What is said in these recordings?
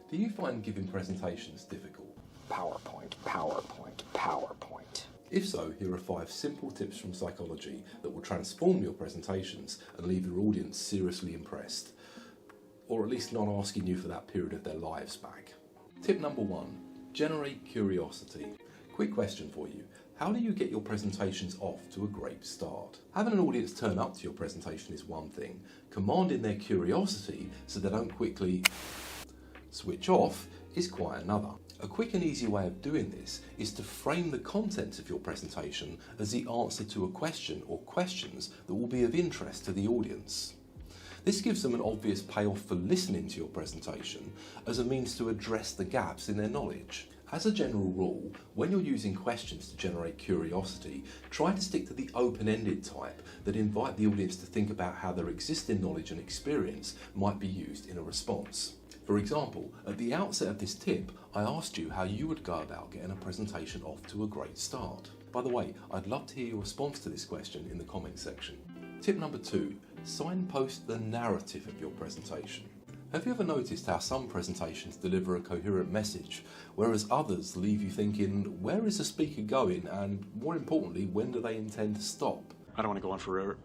Do you find giving presentations difficult? PowerPoint, PowerPoint, PowerPoint. If so, here are 5 simple tips from psychology that will transform your presentations and leave your audience seriously impressed, or at least not asking you for that period of their lives back. Tip number 1, generate curiosity. Quick question for you. How do you get your presentations off to a great start? Having an audience turn up to your presentation is one thing. Commanding their curiosity so they don't quickly switch off is quite another. A quick and easy way of doing this is to frame the content of your presentation as the answer to a question or questions that will be of interest to the audience. This gives them an obvious payoff for listening to your presentation as a means to address the gaps in their knowledge. As a general rule, when you're using questions to generate curiosity, try to stick to the open-ended type that invite the audience to think about how their existing knowledge and experience might be used in a response. For example, at the outset of this tip, I asked you how you would go about getting a presentation off to a great start. By the way, I'd love to hear your response to this question in the comments section. Tip number 2, signpost the narrative of your presentation. Have you ever noticed how some presentations deliver a coherent message, whereas others leave you thinking, where is the speaker going, and more importantly, when do they intend to stop? I don't want to go on forever.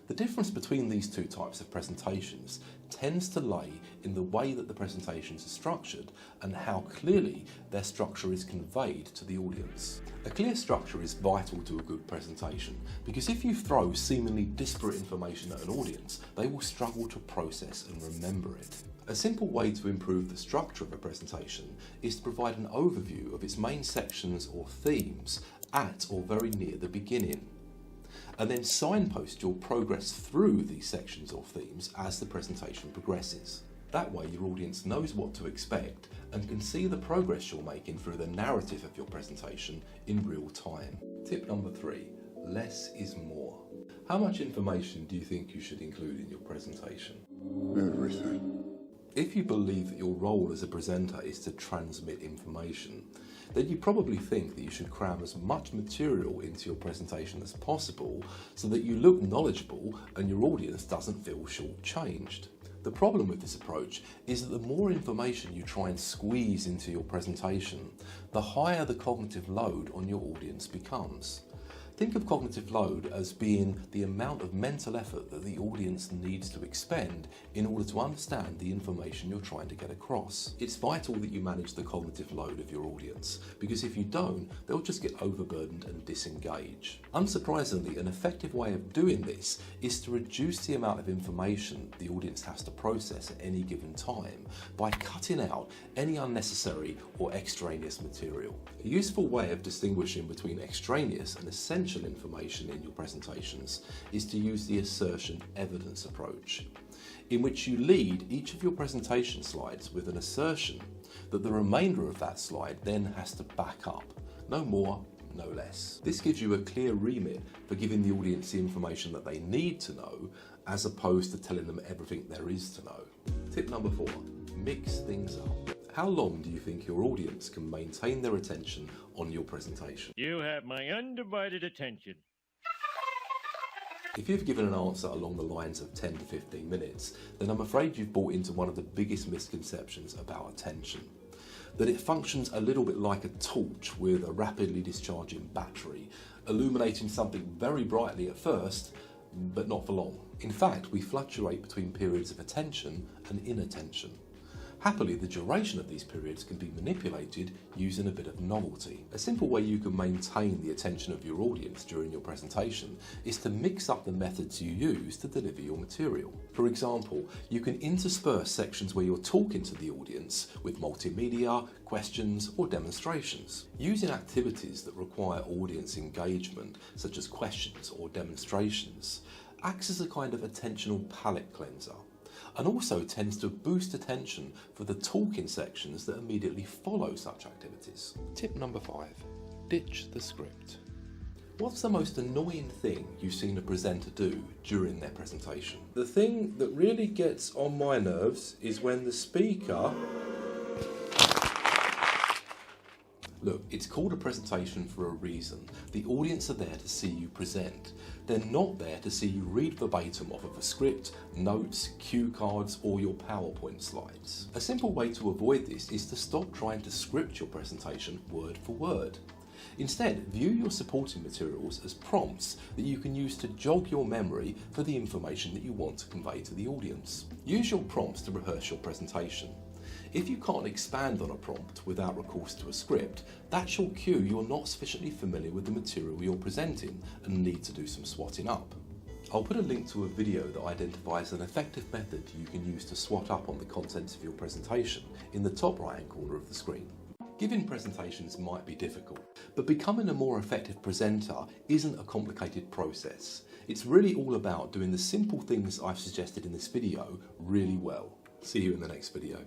The difference between these two types of presentations tends to lay in the way that the presentations are structured and how clearly their structure is conveyed to the audience. A clear structure is vital to a good presentation because if you throw seemingly disparate information at an audience, they will struggle to process and remember it. A simple way to improve the structure of a presentation is to provide an overview of its main sections or themes at or very near the beginning, and then signpost your progress through these sections or themes as the presentation progresses. That way your audience knows what to expect and can see the progress you're making through the narrative of your presentation in real time. Tip number 3, less is more. How much information do you think you should include in your presentation? Everything. If you believe that your role as a presenter is to transmit information, then you probably think that you should cram as much material into your presentation as possible so that you look knowledgeable and your audience doesn't feel shortchanged. The problem with this approach is that the more information you try and squeeze into your presentation, the higher the cognitive load on your audience becomes. Think of cognitive load as being the amount of mental effort that the audience needs to expend in order to understand the information you're trying to get across. It's vital that you manage the cognitive load of your audience, because if you don't, they'll just get overburdened and disengage. Unsurprisingly, an effective way of doing this is to reduce the amount of information the audience has to process at any given time by cutting out any unnecessary or extraneous material. A useful way of distinguishing between extraneous and essential information in your presentations is to use the assertion evidence approach, in which you lead each of your presentation slides with an assertion that the remainder of that slide then has to back up. No more, no less. This gives you a clear remit for giving the audience the information that they need to know, as opposed to telling them everything there is to know. Tip number 4, mix things up. How long do you think your audience can maintain their attention on your presentation? You have my undivided attention. If you've given an answer along the lines of 10 to 15 minutes, then I'm afraid you've bought into one of the biggest misconceptions about attention. That it functions a little bit like a torch with a rapidly discharging battery, illuminating something very brightly at first, but not for long. In fact, we fluctuate between periods of attention and inattention. Happily, the duration of these periods can be manipulated using a bit of novelty. A simple way you can maintain the attention of your audience during your presentation is to mix up the methods you use to deliver your material. For example, you can intersperse sections where you're talking to the audience with multimedia, questions, or demonstrations. Using activities that require audience engagement, such as questions or demonstrations, acts as a kind of attentional palate cleanser, and also tends to boost attention for the talking sections that immediately follow such activities. Tip number 5, ditch the script. What's the most annoying thing you've seen a presenter do during their presentation? The thing that really gets on my nerves is when the speaker Look, it's called a presentation for a reason. The audience are there to see you present. They're not there to see you read verbatim off of a script, notes, cue cards, or your PowerPoint slides. A simple way to avoid this is to stop trying to script your presentation word for word. Instead, view your supporting materials as prompts that you can use to jog your memory for the information that you want to convey to the audience. Use your prompts to rehearse your presentation. If you can't expand on a prompt without recourse to a script, that's your cue you're not sufficiently familiar with the material you're presenting and need to do some swatting up. I'll put a link to a video that identifies an effective method you can use to swat up on the contents of your presentation in the top right-hand corner of the screen. Giving presentations might be difficult, but becoming a more effective presenter isn't a complicated process. It's really all about doing the simple things I've suggested in this video really well. See you in the next video.